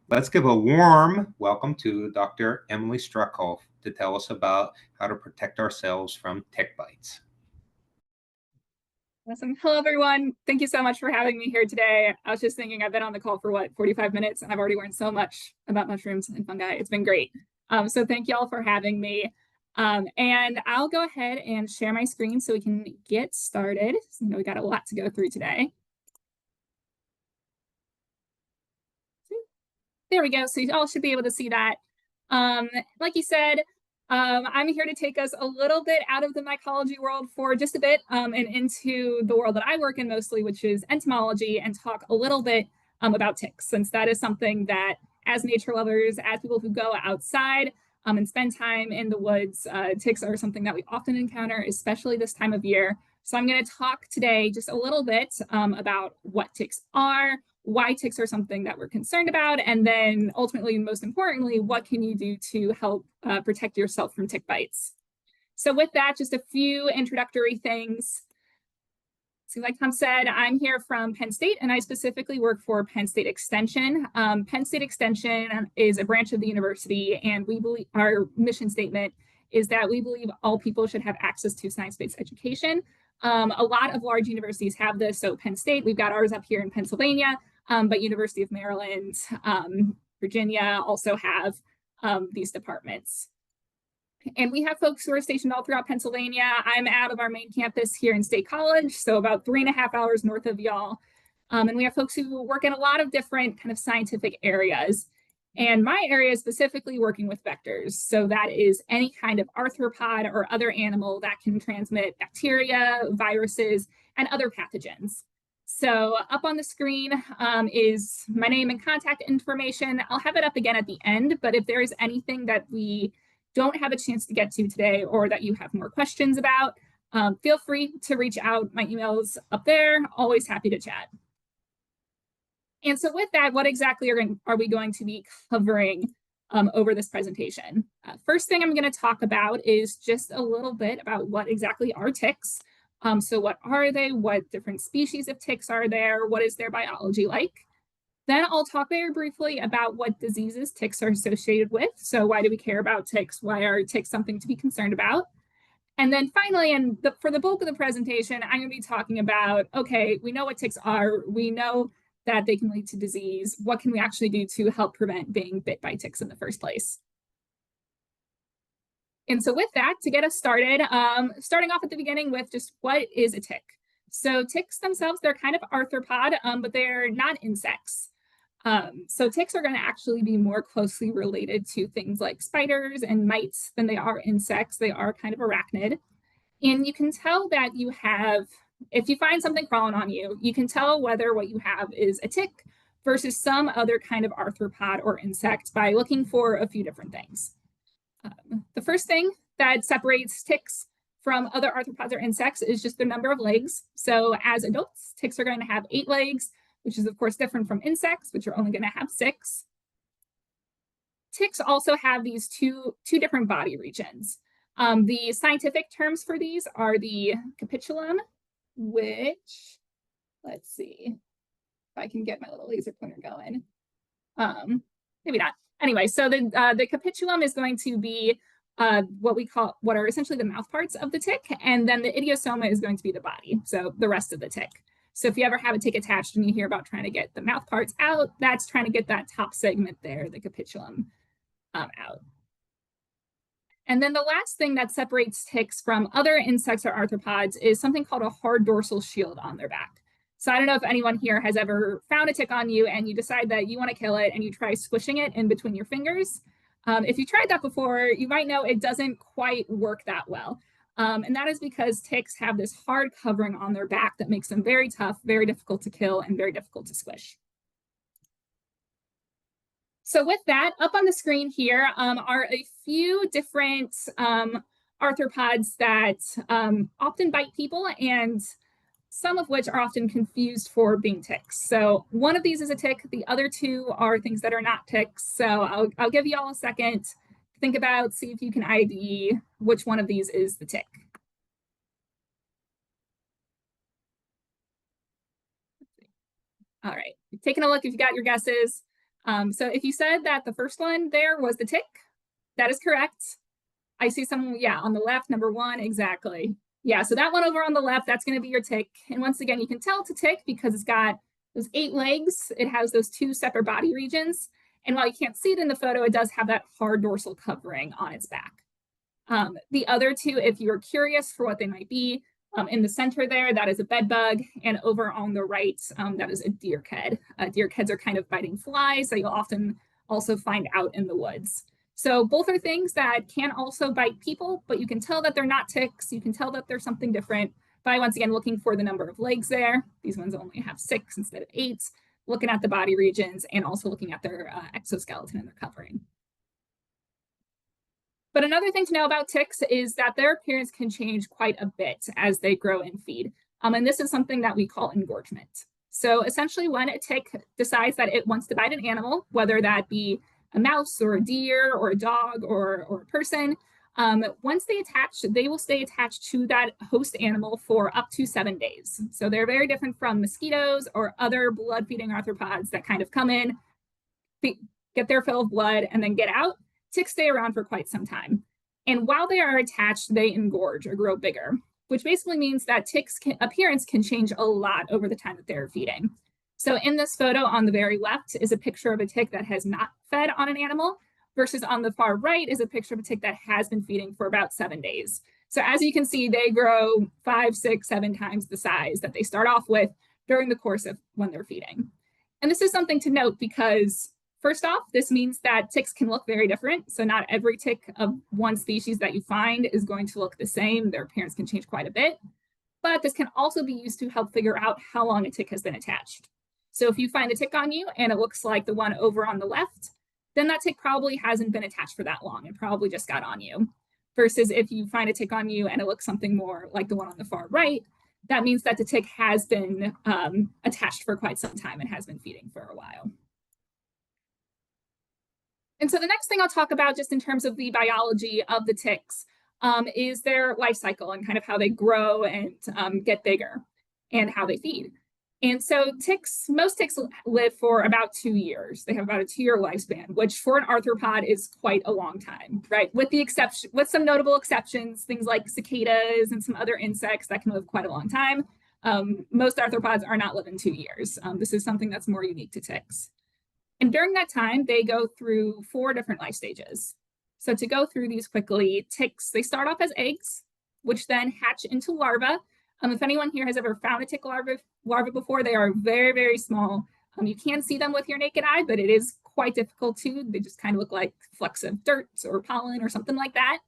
Let's give a warm welcome to Dr. Emily Struckhoff to tell us about how to protect ourselves from tick bites. Awesome. Hello, everyone. Thank you so much for having me here today. I was just thinking I've been on the call for 45 minutes, and I've already learned so much about mushrooms and fungi. It's been great. So thank you all for having me. And I'll go ahead and share my screen so we can get started. So, we got a lot to go through today. There we go. So you all should be able to see that. Like you said, I'm here to take us a little bit out of the mycology world for just a bit and into the world that I work in mostly, which is entomology, and talk a little bit about ticks, since that is something that as nature lovers, as people who go outside and spend time in the woods, ticks are something that we often encounter, especially this time of year. So I'm going to talk today just a little bit about what ticks are, why ticks are something that we're concerned about, and then ultimately, most importantly, what can you do to help protect yourself from tick bites. So with that, just a few introductory things. So like Tom said, I'm here from Penn State, and I specifically work for Penn State Extension. Penn State Extension is a branch of the university, and we believe our mission statement is that we believe all people should have access to science-based education. A lot of large universities have this. So Penn State, we've got ours up here in Pennsylvania, but University of Maryland, Virginia also have these departments. And we have folks who are stationed all throughout Pennsylvania. I'm out of our main campus here in State College, so about 3.5 hours north of y'all. And we have folks who work in a lot of different kind of scientific areas. And my area is specifically working with vectors. So that is any kind of arthropod or other animal that can transmit bacteria, viruses, and other pathogens. So up on the screen is my name and contact information. I'll have it up again at the end, but if there is anything that we don't have a chance to get to today or that you have more questions about, feel free to reach out. My email's up there. Always happy to chat. And so with that, what exactly are we going to be covering over this presentation? First thing I'm going to talk about is just a little bit about what exactly are ticks. So what are they? What different species of ticks are there? What is their biology like? Then I'll talk very briefly about what diseases ticks are associated with. So why do we care about ticks? Why are ticks something to be concerned about? And then finally, for the bulk of the presentation, I'm going to be talking about, okay, we know what ticks are. We know that they can lead to disease. What can we actually do to help prevent being bit by ticks in the first place? And so with that, to get us started, starting off at the beginning with just what is a tick? So ticks themselves, they're kind of arthropod, but they're not insects. So ticks are going to actually be more closely related to things like spiders and mites than they are insects. They are kind of arachnid. And you can tell that you have, if you find something crawling on you, you can tell whether what you have is a tick versus some other kind of arthropod or insect by looking for a few different things. The first thing that separates ticks from other arthropods or insects is just their number of legs. So as adults, ticks are going to have 8 legs, which is of course different from insects, which are only going to have 6. Ticks also have these two different body regions. The scientific terms for these are the capitulum, which, let's see if I can get my little laser pointer going. Maybe not. Anyway, so the capitulum is going to be what are essentially the mouth parts of the tick, and then the idiosoma is going to be the body, so the rest of the tick. So if you ever have a tick attached and you hear about trying to get the mouth parts out, that's trying to get that top segment there, the capitulum, out. And then the last thing that separates ticks from other insects or arthropods is something called a hard dorsal shield on their back. So I don't know if anyone here has ever found a tick on you and you decide that you want to kill it and you try squishing it in between your fingers. If you tried that before, you might know it doesn't quite work that well. And that is because ticks have this hard covering on their back that makes them very tough, very difficult to kill, and very difficult to squish. So with that, up on the screen here are a few different arthropods that often bite people, and some of which are often confused for being ticks. So one of these is a tick. The other 2 are things that are not ticks. So I'll give you all a second to think about, see if you can ID which one of these is the tick. All right, taking a look if you got your guesses. So if you said that the first one there was the tick, that is correct. I see someone, yeah, on the left, number 1, exactly. Yeah, so that one over on the left, that's going to be your tick. And once again, you can tell it's a tick because it's got those 8 legs. It has those 2 separate body regions. And while you can't see it in the photo, it does have that hard dorsal covering on its back. The other 2, if you're curious for what they might be, in the center there, that is a bed bug. And over on the right, that is a deer head. Deer heads are kind of biting flies that you'll often also find out in the woods. So both are things that can also bite people, but you can tell that they're not ticks. You can tell that they're something different by, once again, looking for the number of legs there. These ones only have 6 instead of 8, looking at the body regions and also looking at their exoskeleton and their covering. But another thing to know about ticks is that their appearance can change quite a bit as they grow and feed. And this is something that we call engorgement. So essentially when a tick decides that it wants to bite an animal, whether that be a mouse or a deer or a dog or a person, once they attach, they will stay attached to that host animal for up to 7 days. So they're very different from mosquitoes or other blood-feeding arthropods that kind of come in, get their fill of blood, and then get out. Ticks stay around for quite some time. And while they are attached, they engorge or grow bigger, which basically means that ticks' appearance can change a lot over the time that they're feeding. So in this photo on the very left is a picture of a tick that has not fed on an animal, versus on the far right is a picture of a tick that has been feeding for about 7 days. So as you can see, they grow 5, 6, 7 times the size that they start off with during the course of when they're feeding. And this is something to note because first off, this means that ticks can look very different. So not every tick of one species that you find is going to look the same. Their appearance can change quite a bit. But this can also be used to help figure out how long a tick has been attached. So if you find a tick on you and it looks like the one over on the left, then that tick probably hasn't been attached for that long. It probably just got on you. Versus if you find a tick on you and it looks something more like the one on the far right, that means that the tick has been attached for quite some time and has been feeding for a while. And so the next thing I'll talk about just in terms of the biology of the ticks is their life cycle and kind of how they grow and get bigger and how they feed. And so most ticks live for about 2 years. They have about a 2-year lifespan, which for an arthropod is quite a long time, right? With some notable exceptions, things like cicadas and some other insects that can live quite a long time. Most arthropods are not living 2 years. This is something that's more unique to ticks. And during that time, they go through 4 different life stages. So to go through these quickly, ticks, they start off as eggs, which then hatch into larvae. If anyone here has ever found a tick larva before, they are very, very small. You can see them with your naked eye, but it is quite difficult to. They just kind of look like flecks of dirt or pollen or something like that.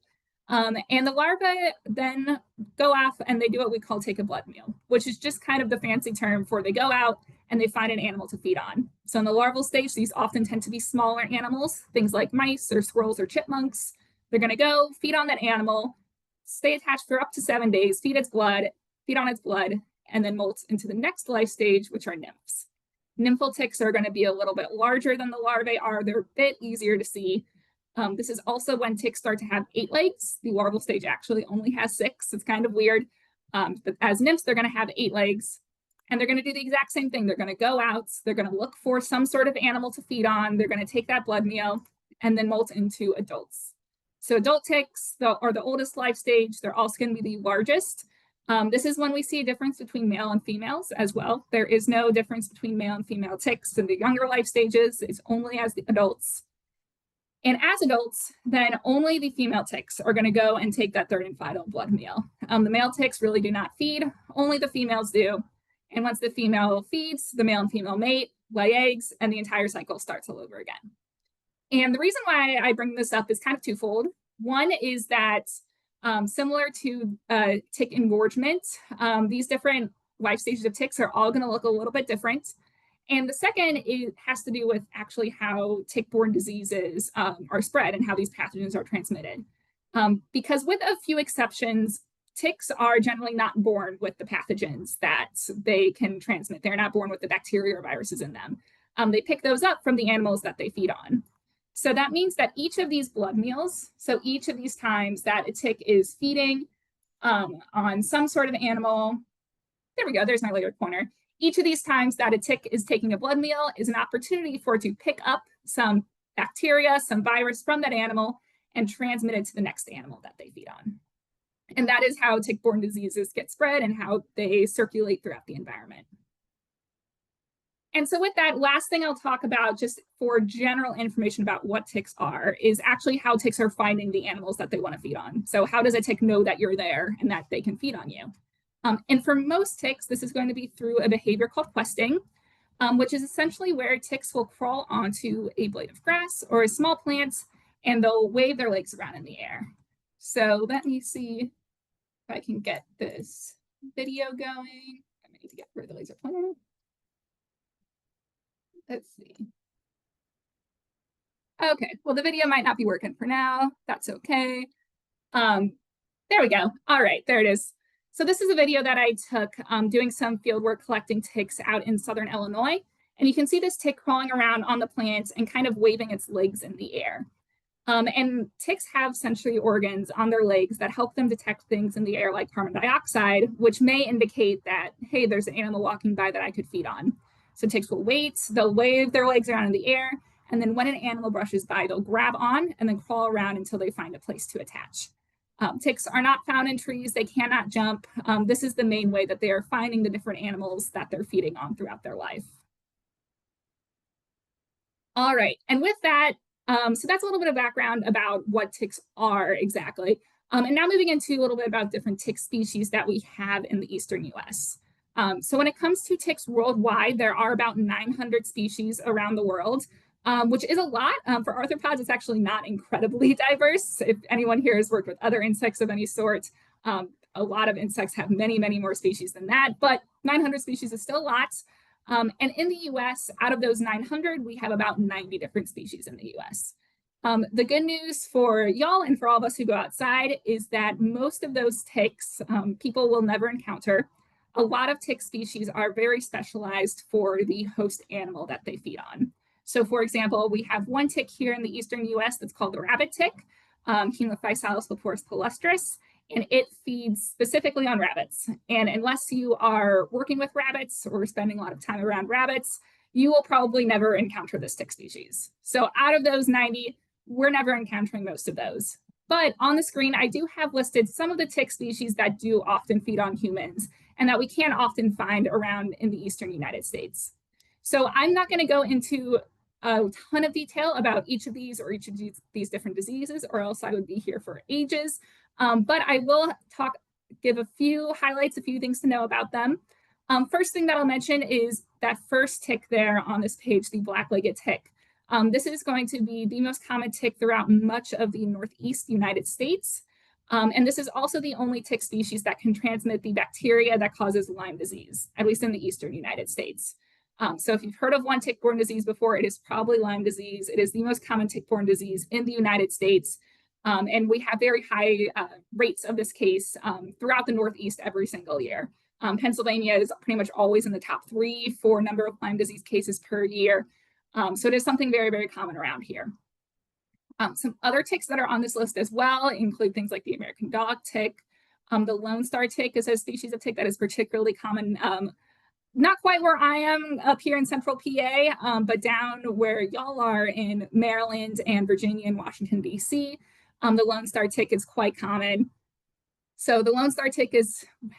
And the larvae then go off and they do what we call take a blood meal, which is just kind of the fancy term for they go out and they find an animal to feed on. So in the larval stage, these often tend to be smaller animals, things like mice or squirrels or chipmunks. They're going to go feed on that animal, stay attached for up to 7 days, feed on its blood, and then molt into the next life stage, which are nymphs. Nymphal ticks are going to be a little bit larger than the larvae are. They're a bit easier to see. This is also when ticks start to have 8 legs. The larval stage actually only has 6. It's kind of weird. But as nymphs, they're going to have 8 legs. And they're going to do the exact same thing. They're going to go out. They're going to look for some sort of animal to feed on. They're going to take that blood meal and then molt into adults. So adult ticks are the oldest life stage. They're also going to be the largest. This is when we see a difference between male and females as well. There is no difference between male and female ticks in the younger life stages. It's only as the adults. And as adults, then only the female ticks are going to go and take that third and final blood meal. The male ticks really do not feed. Only the females do. And once the female feeds, the male and female mate, lay eggs, and the entire cycle starts all over again. And the reason why I bring this up is kind of twofold. One is that similar to tick engorgement, these different life stages of ticks are all going to look a little bit different. And the second has to do with actually how tick-borne diseases are spread and how these pathogens are transmitted. Because with a few exceptions, ticks are generally not born with the pathogens that they can transmit. They're not born with the bacteria or viruses in them. They pick those up from the animals that they feed on. So that means that each of these blood meals, so each of these times that a tick is feeding on some sort of animal, there we go, there's my later pointer. Each of these times that a tick is taking a blood meal is an opportunity for it to pick up some bacteria, some virus from that animal and transmit it to the next animal that they feed on. And that is how tick-borne diseases get spread and how they circulate throughout the environment. And so with that, last thing I'll talk about just for general information about what ticks are is actually how ticks are finding the animals that they want to feed on. So how does a tick know that you're there and that they can feed on you? And for most ticks, this is going to be through a behavior called questing, which is essentially where ticks will crawl onto a blade of grass or a small plant, and they'll wave their legs around in the air. So let me see if I can get this video going. I need to get where the laser pointer. Let's see. Okay, well, the video might not be working for now. That's okay. There we go. All right, there it is. So this is a video that I took doing some field work collecting ticks out in southern Illinois. And you can see this tick crawling around on the plant and kind of waving its legs in the air. And ticks have sensory organs on their legs that help them detect things in the air like carbon dioxide, which may indicate that, hey, there's an animal walking by that I could feed on. So ticks will wait, they'll wave their legs around in the air, and then when an animal brushes by, they'll grab on and then crawl around until they find a place to attach. Ticks are not found in trees, they cannot jump. This is the main way that they are finding the different animals that they're feeding on throughout their life. All right, and with that, so that's a little bit of background about what ticks are exactly. And now moving into a little bit about different tick species that we have in the eastern US. So when it comes to ticks worldwide, there are about 900 species around the world, which is a lot. For arthropods, it's actually not incredibly diverse. If anyone here has worked with other insects of any sort, a lot of insects have many, many more species than that, but 900 species is still a lot. And in the US, out of those 900, we have about 90 different species in the US. The good news for y'all and for all of us who go outside is that most of those ticks people will never encounter. A lot of tick species are very specialized for the host animal that they feed on. So for example, we have one tick here in the eastern US that's called the rabbit tick, Haemaphysalis leporus palustris, and it feeds specifically on rabbits. And unless you are working with rabbits or spending a lot of time around rabbits, you will probably never encounter this tick species. So out of those 90, we're never encountering most of those. But on the screen, I do have listed some of the tick species that do often feed on humans and that we can often find around in the eastern United States. So I'm not going to go into a ton of detail about each of these or each of these different diseases, or else I would be here for ages. But I will give a few highlights, a few things to know about them. First thing that I'll mention is that first tick there on this page, the black-legged tick. This is going to be the most common tick throughout much of the Northeast United States. And this is also the only tick species that can transmit the bacteria that causes Lyme disease, at least in the eastern United States. So if you've heard of one tick-borne disease before, it is probably Lyme disease. It is the most common tick-borne disease in the United States. And we have very high rates of this case throughout the Northeast every single year. Pennsylvania is pretty much always in the top 3 for number of Lyme disease cases per year. So it is something very, very common around here. Some other ticks that are on this list as well include things like the American dog tick. The Lone Star tick is a species of tick that is particularly common, not quite where I am up here in central PA, but down where y'all are in Maryland and Virginia and Washington, D.C. The Lone Star tick is quite common. So the Lone Star tick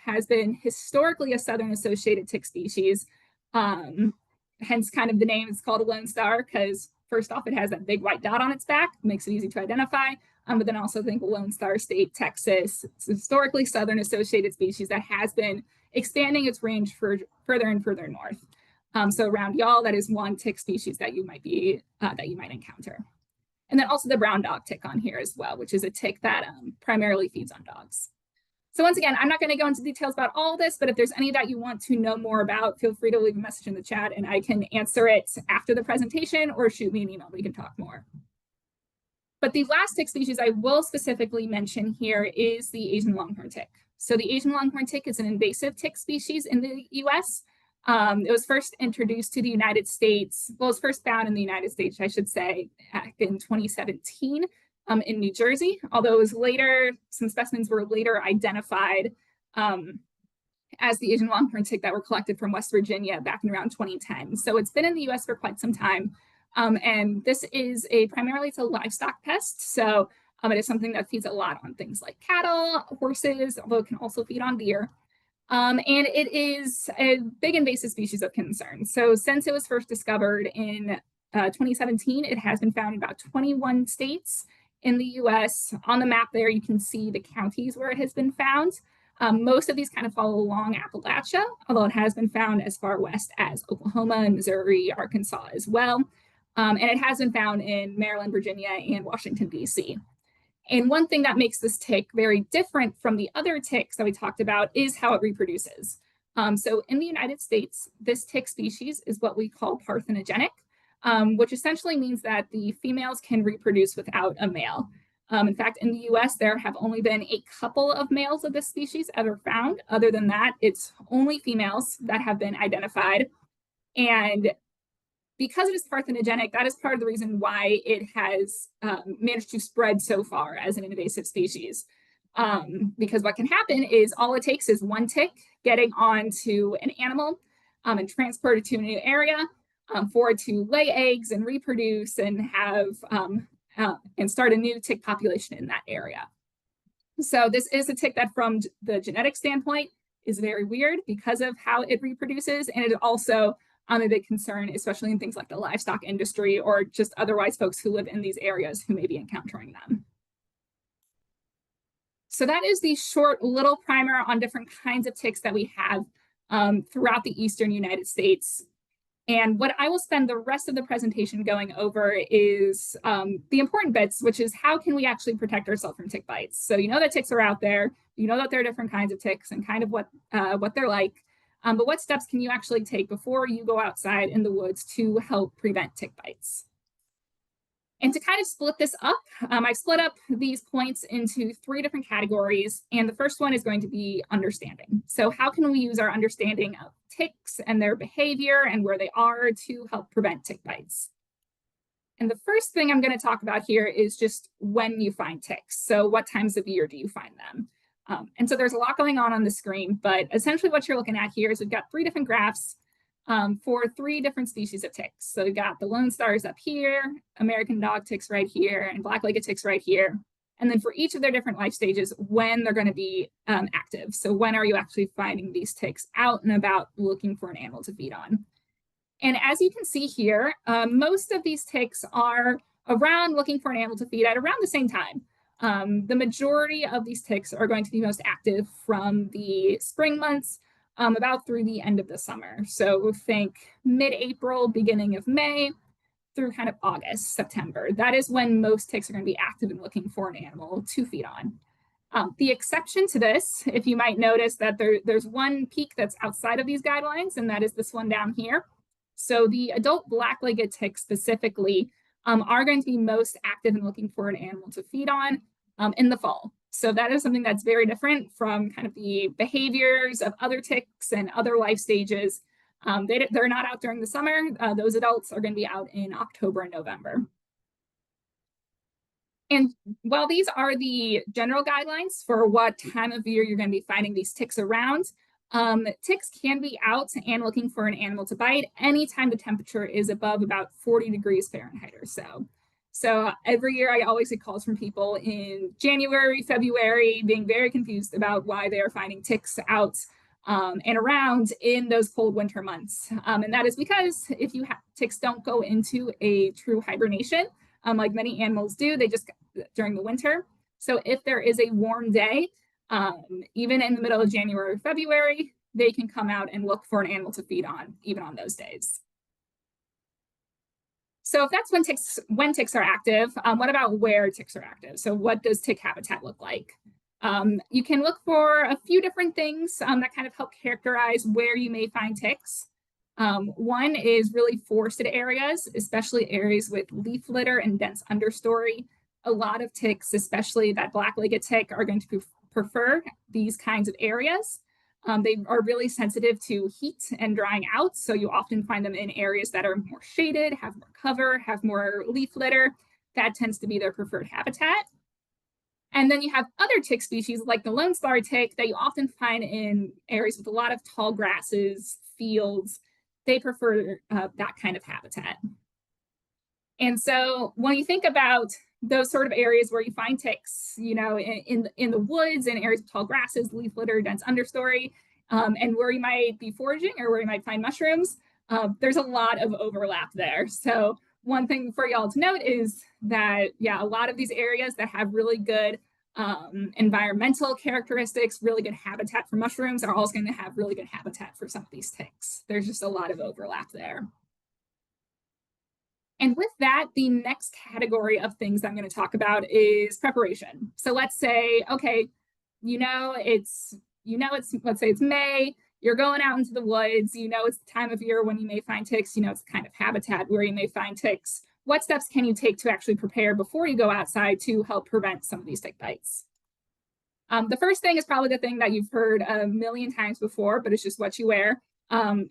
has been historically a southern associated tick species. Hence kind of the name is called a Lone Star because first off, it has that big white dot on its back, makes it easy to identify. But then also think Lone Star State, Texas. It's a historically southern associated species that has been expanding its range for further and further north. So around y'all, that is one tick species that you might encounter. And then also the brown dog tick on here as well, which is a tick that primarily feeds on dogs. So once again, I'm not going to go into details about all this, but if there's any that you want to know more about, feel free to leave a message in the chat and I can answer it after the presentation or shoot me an email. We can talk more. But the last tick species I will specifically mention here is the Asian longhorn tick. So the Asian longhorn tick is an invasive tick species in the US. It was first introduced to the United States, well, it was first found in the United States, I should say, back in 2017 in New Jersey, although it was later, some specimens were later identified as the Asian longhorn tick that were collected from West Virginia back in around 2010. So it's been in the US for quite some time. And this is primarily it's a livestock pest. So it is something that feeds a lot on things like cattle, horses, although it can also feed on deer. And it is a big invasive species of concern. So since it was first discovered in 2017, it has been found in about 21 states in the US. On the map there, you can see the counties where it has been found. Most of these kind of follow along Appalachia, although it has been found as far west as Oklahoma and Missouri, Arkansas as well. And it has been found in Maryland, Virginia, and Washington, D.C. And one thing that makes this tick very different from the other ticks that we talked about is how it reproduces. So in the United States, this tick species is what we call parthenogenic, which essentially means that the females can reproduce without a male. In fact, in the US, there have only been a couple of males of this species ever found. Other than that, it's only females that have been identified. And because it is parthenogenic, that is part of the reason why it has managed to spread so far as an invasive species. Because what can happen is all it takes is one tick getting onto an animal and transported to a new area for it to lay eggs and reproduce and have and start a new tick population in that area. So this is a tick that from the genetic standpoint is very weird because of how it reproduces, and it also a big concern, especially in things like the livestock industry or just otherwise folks who live in these areas who may be encountering them. So that is the short little primer on different kinds of ticks that we have throughout the eastern United States. And what I will spend the rest of the presentation going over is the important bits, which is how can we actually protect ourselves from tick bites? So you know that ticks are out there, you know that there are different kinds of ticks and kind of what they're like, but what steps can you actually take before you go outside in the woods to help prevent tick bites? And to kind of split this up, I split up these points into 3 different categories. And the first one is going to be understanding. So how can we use our understanding of ticks and their behavior and where they are to help prevent tick bites? And the first thing I'm going to talk about here is just when you find ticks. So what times of year do you find them? And so there's a lot going on the screen, but essentially what you're looking at here is we've got 3 different graphs for 3 different species of ticks. So we've got the lone stars up here, American dog ticks right here, and black-legged ticks right here. And then for each of their different life stages, when they're going to be active. So when are you actually finding these ticks out and about looking for an animal to feed on? And as you can see here, most of these ticks are around looking for an animal to feed at around the same time. The majority of these ticks are going to be most active from the spring months about through the end of the summer. So think mid-April, beginning of May, through kind of August, September. That is when most ticks are going to be active and looking for an animal to feed on. The exception to this, if you might notice that there's one peak that's outside of these guidelines, and that is this one down here. So the adult black-legged ticks specifically are going to be most active in looking for an animal to feed on in the fall. So that is something that's very different from kind of the behaviors of other ticks and other life stages. They're not out during the summer. Those adults are going to be out in October and November. And while these are the general guidelines for what time of year you're going to be finding these ticks around, ticks can be out and looking for an animal to bite anytime the temperature is above about 40 degrees Fahrenheit or so. So every year I always get calls from people in January, February, being very confused about why they are finding ticks out and around in those cold winter months. And that is because if you have ticks don't go into a true hibernation, like many animals do, they just during the winter. So if there is a warm day, even in the middle of January or February, they can come out and look for an animal to feed on, even on those days. So if that's when ticks are active, what about where ticks are active? So what does tick habitat look like? You can look for a few different things that kind of help characterize where you may find ticks. One is really forested areas, especially areas with leaf litter and dense understory. A lot of ticks, especially that black-legged tick, are going to prefer these kinds of areas. They are really sensitive to heat and drying out, so you often find them in areas that are more shaded, have more cover, have more leaf litter. That tends to be their preferred habitat. And then you have other tick species like the lone star tick that you often find in areas with a lot of tall grasses, fields. They prefer that kind of habitat. And so when you think about those sort of areas where you find ticks, in the woods, in areas of tall grasses, leaf litter, dense understory, and where you might be foraging or where you might find mushrooms, there's a lot of overlap there. So one thing for y'all to note is that, a lot of these areas that have really good environmental characteristics, really good habitat for mushrooms, are also going to have really good habitat for some of these ticks. There's just a lot of overlap there. And with that, the next category of things I'm going to talk about is preparation. So let's say, okay, let's say it's May, you're going out into the woods, it's the time of year when you may find ticks, it's the kind of habitat where you may find ticks. What steps can you take to actually prepare before you go outside to help prevent some of these tick bites? The first thing is probably the thing that you've heard a million times before, but it's just what you wear.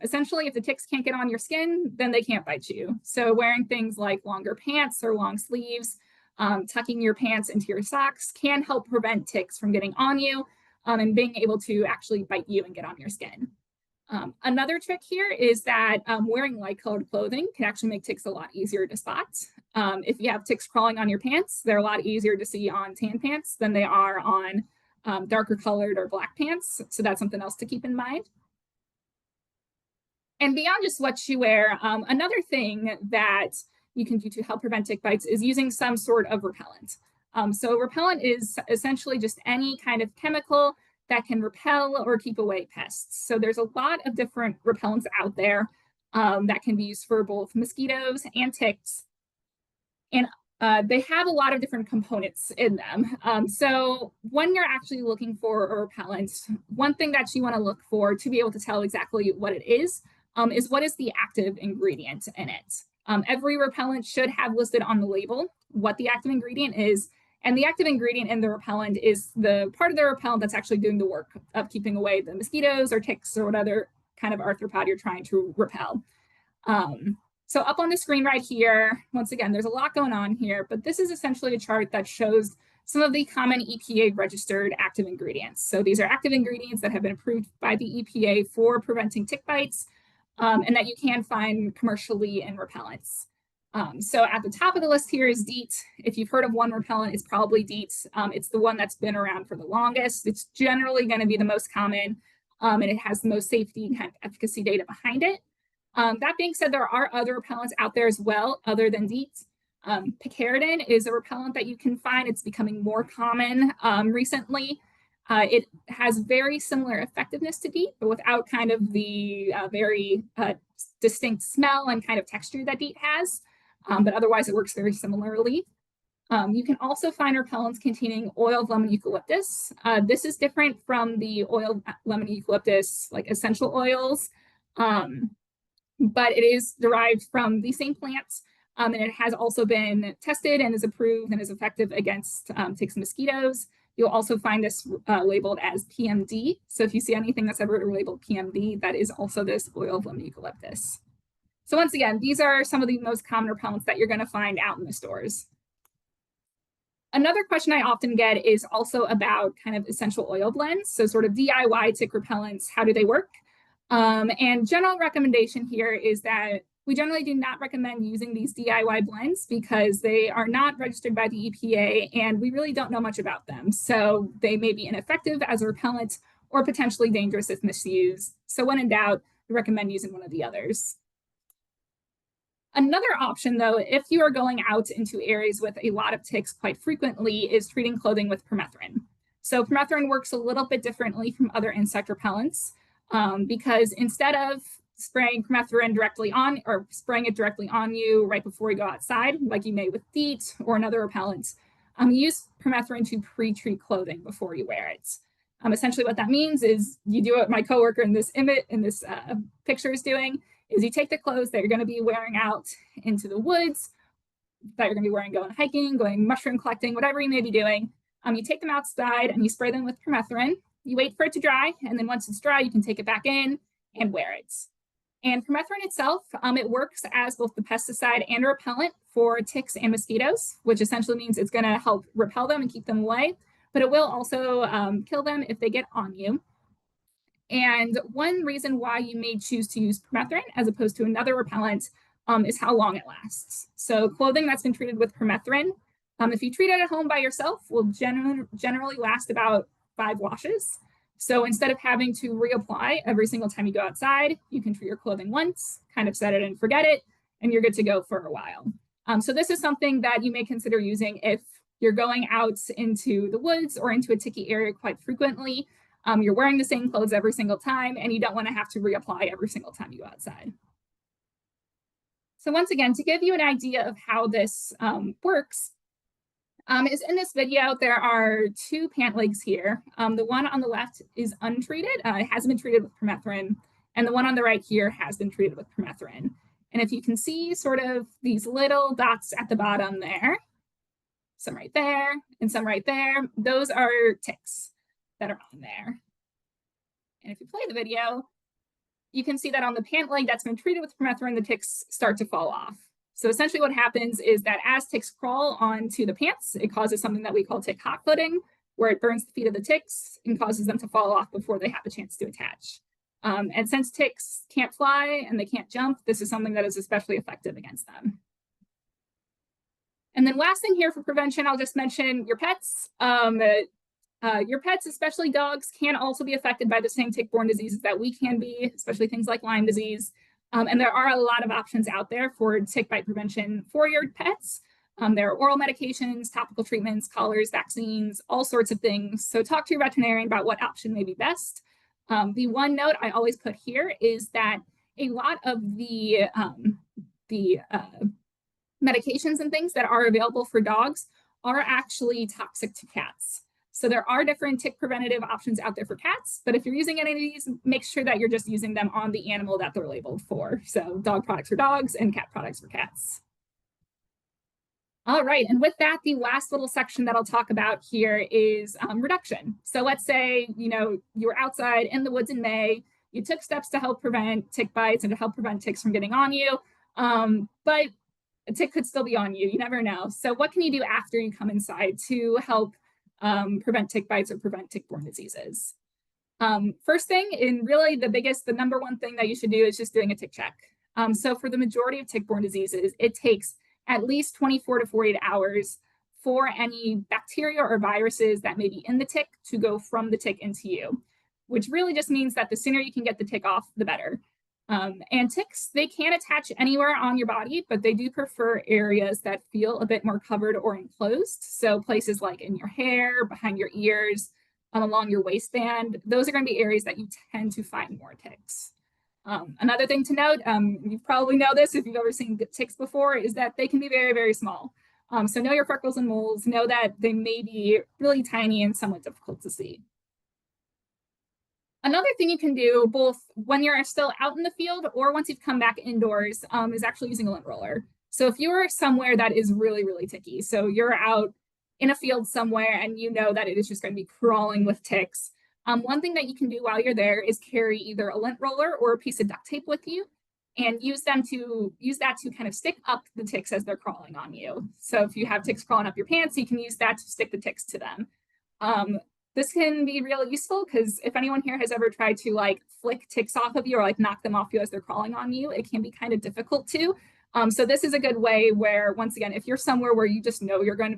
Essentially, if the ticks can't get on your skin, then they can't bite you. So wearing things like longer pants or long sleeves, tucking your pants into your socks can help prevent ticks from getting on you and being able to actually bite you and get on your skin. Another trick here is that wearing light colored clothing can actually make ticks a lot easier to spot. If you have ticks crawling on your pants, they're a lot easier to see on tan pants than they are on darker colored or black pants. So that's something else to keep in mind. And beyond just what you wear, another thing that you can do to help prevent tick bites is using some sort of repellent. So repellent is essentially just any kind of chemical that can repel or keep away pests. So there's a lot of different repellents out there that can be used for both mosquitoes and ticks. And they have a lot of different components in them. So when you're actually looking for a repellent, one thing that you want to look for to be able to tell exactly what it is what is the active ingredient in it. Every repellent should have listed on the label what the active ingredient is. And the active ingredient in the repellent is the part of the repellent that's actually doing the work of keeping away the mosquitoes or ticks or whatever kind of arthropod you're trying to repel. So up on the screen right here, once again, there's a lot going on here, but this is essentially a chart that shows some of the common EPA registered active ingredients. So these are active ingredients that have been approved by the EPA for preventing tick bites and that you can find commercially in repellents. So at the top of the list here is DEET. If you've heard of one repellent, it's probably DEET. It's the one that's been around for the longest. It's generally going to be the most common, and it has the most safety and kind of efficacy data behind it. That being said, there are other repellents out there as well, other than DEET. Picaridin is a repellent that you can find. It's becoming more common recently. It has very similar effectiveness to DEET, but without kind of the very distinct smell and kind of texture that DEET has. But otherwise, it works very similarly. You can also find repellents containing oil of lemon eucalyptus. This is different from the oil of lemon eucalyptus, like essential oils, but it is derived from the same plants. And it has also been tested and is approved and is effective against ticks and mosquitoes. You'll also find this labeled as PMD. So if you see anything that's ever labeled PMD, that is also this oil of lemon eucalyptus. So once again, these are some of the most common repellents that you're going to find out in the stores. Another question I often get is also about kind of essential oil blends. So sort of DIY tick repellents, how do they work? And general recommendation here is that we generally do not recommend using these DIY blends because they are not registered by the EPA and we really don't know much about them. So they may be ineffective as a repellent or potentially dangerous if misused. So when in doubt, we recommend using one of the others. Another option, though, if you are going out into areas with a lot of ticks quite frequently, is treating clothing with permethrin. So permethrin works a little bit differently from other insect repellents because instead of spraying permethrin directly on or spraying it directly on you right before you go outside, like you may with DEET or another repellent, you use permethrin to pre-treat clothing before you wear it. Essentially what that means is you do what my coworker in this picture is doing, is you take the clothes that you're going to be wearing out into the woods, that you're going to be wearing going hiking, going mushroom collecting, whatever you may be doing. You take them outside and you spray them with permethrin. You wait for it to dry, and then once it's dry, you can take it back in and wear it. And permethrin itself, it works as both the pesticide and repellent for ticks and mosquitoes, which essentially means it's going to help repel them and keep them away. but it will also kill them if they get on you. And one reason why you may choose to use permethrin as opposed to another repellent is how long it lasts. So clothing that's been treated with permethrin, if you treat it at home by yourself, will generally last about 5 washes. So instead of having to reapply every single time you go outside, you can treat your clothing once, kind of set it and forget it, and you're good to go for a while. So this is something that you may consider using if you're going out into the woods or into a ticky area quite frequently. You're wearing the same clothes every single time, and you don't want to have to reapply every single time you go outside. So once again, to give you an idea of how this works, is in this video, there are 2 pant legs here. The one on the left is untreated. It hasn't been treated with permethrin. And the one on the right here has been treated with permethrin. And if you can see sort of these little dots at the bottom there, some right there and some right there, those are ticks that are on there. And if you play the video, you can see that on the pant leg that's been treated with permethrin, the ticks start to fall off. So essentially what happens is that as ticks crawl onto the pants, it causes something that we call tick hot-footing, where it burns the feet of the ticks and causes them to fall off before they have a chance to attach. And since ticks can't fly and they can't jump, this is something that is especially effective against them. And then last thing here for prevention, I'll just mention your pets. Your pets, especially dogs, can also be affected by the same tick-borne diseases that we can be, especially things like Lyme disease. And there are a lot of options out there for tick bite prevention for your pets. There are oral medications, topical treatments, collars, vaccines, all sorts of things. So talk to your veterinarian about what option may be best. The one note I always put here is that a lot of the medications and things that are available for dogs are actually toxic to cats. So there are different tick preventative options out there for cats, but if you're using any of these, make sure that you're just using them on the animal that they're labeled for. So dog products for dogs and cat products for cats. All right, and with that, the last little section that I'll talk about here is reduction. So let's say, you were outside in the woods in May, you took steps to help prevent tick bites and to help prevent ticks from getting on you, but a tick could still be on you, you never know. So what can you do after you come inside to help prevent tick bites or prevent tick-borne diseases? First thing, and really the number one thing that you should do is just doing a tick check. So for the majority of tick-borne diseases, it takes at least 24 to 48 hours for any bacteria or viruses that may be in the tick to go from the tick into you, which really just means that the sooner you can get the tick off, the better. And ticks, they can attach anywhere on your body, but they do prefer areas that feel a bit more covered or enclosed. So places like in your hair, behind your ears, along your waistband, those are going to be areas that you tend to find more ticks. Another thing to note, you probably know this if you've ever seen ticks before, is that they can be very, very small. So know your freckles and moles, know that they may be really tiny and somewhat difficult to see. Another thing you can do, both when you're still out in the field or once you've come back indoors, is actually using a lint roller. So if you're somewhere that is really, really ticky, so you're out in a field somewhere and you know that it is just going to be crawling with ticks, one thing that you can do while you're there is carry either a lint roller or a piece of duct tape with you and use that to kind of stick up the ticks as they're crawling on you. So if you have ticks crawling up your pants, you can use that to stick the ticks to them. This can be really useful because if anyone here has ever tried to like flick ticks off of you or like knock them off you as they're crawling on you, it can be kind of difficult too. So this is a good way where, once again, if you're somewhere where you just know is going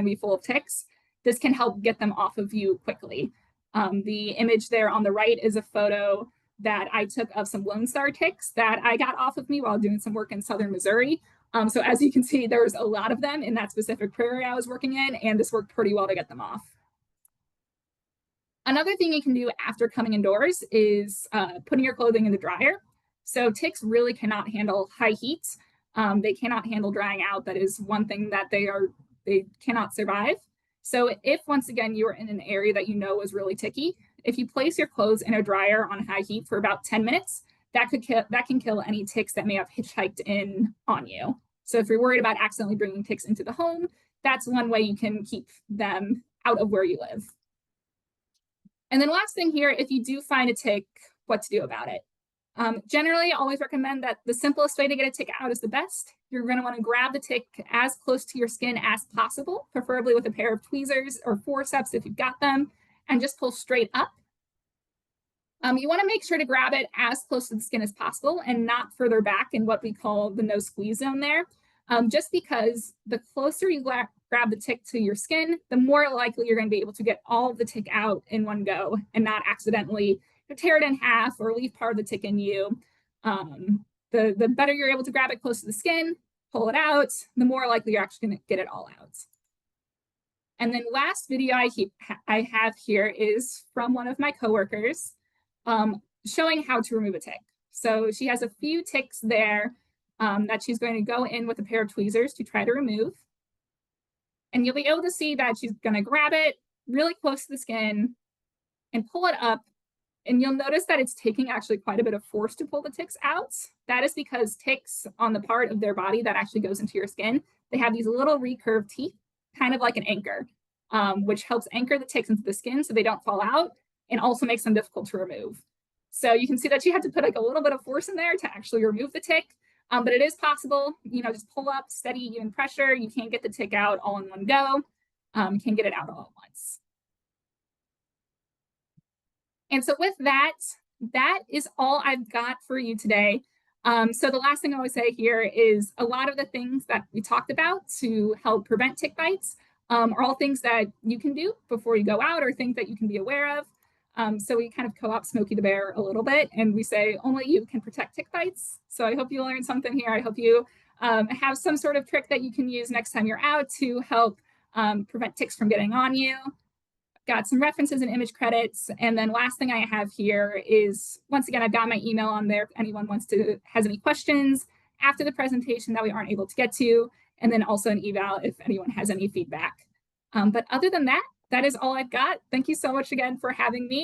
to be full of ticks, this can help get them off of you quickly. The image there on the right is a photo that I took of some Lone Star ticks that I got off of me while doing some work in southern Missouri. So as you can see, there's a lot of them in that specific prairie I was working in, and this worked pretty well to get them off. Another thing you can do after coming indoors is putting your clothing in the dryer. So ticks really cannot handle high heat. They cannot handle drying out. That is one thing that they cannot survive. So if, once again, you are in an area that you know is really ticky, if you place your clothes in a dryer on high heat for about 10 minutes, that can kill any ticks that may have hitchhiked in on you. So if you're worried about accidentally bringing ticks into the home, that's one way you can keep them out of where you live. And then last thing here, if you do find a tick, what to do about it. Generally, I always recommend that the simplest way to get a tick out is the best. You're going to want to grab the tick as close to your skin as possible, preferably with a pair of tweezers or forceps if you've got them, and just pull straight up. You want to make sure to grab it as close to the skin as possible and not further back in what we call the no squeeze zone there. Just because the closer you grab the tick to your skin, the more likely you're going to be able to get all of the tick out in one go and not accidentally tear it in half or leave part of the tick in you. The better you're able to grab it close to the skin, pull it out, the more likely you're actually going to get it all out. And then last video I have here is from one of my coworkers showing how to remove a tick. So she has a few ticks there that she's going to go in with a pair of tweezers to try to remove. And you'll be able to see that she's going to grab it really close to the skin and pull it up. And you'll notice that it's taking actually quite a bit of force to pull the ticks out. That is because ticks on the part of their body that actually goes into your skin, they have these little recurved teeth, kind of like an anchor, which helps anchor the ticks into the skin so they don't fall out and also makes them difficult to remove. So you can see that she had to put like a little bit of force in there to actually remove the tick. But it is possible, just pull up, steady, even pressure. You can't get the tick out all in one go. You can't get it out all at once. And so with that, that is all I've got for you today. So the last thing I always say here is a lot of the things that we talked about to help prevent tick bites are all things that you can do before you go out or things that you can be aware of. So we kind of co-opt Smokey the Bear a little bit, and we say only you can protect tick bites. So I hope you learned something here. I hope you have some sort of trick that you can use next time you're out to help prevent ticks from getting on you. Got some references and image credits. And then last thing I have here is, once again, I've got my email on there if anyone has any questions after the presentation that we aren't able to get to, and then also an eval if anyone has any feedback. But other than that, that is all I've got. Thank you so much again for having me.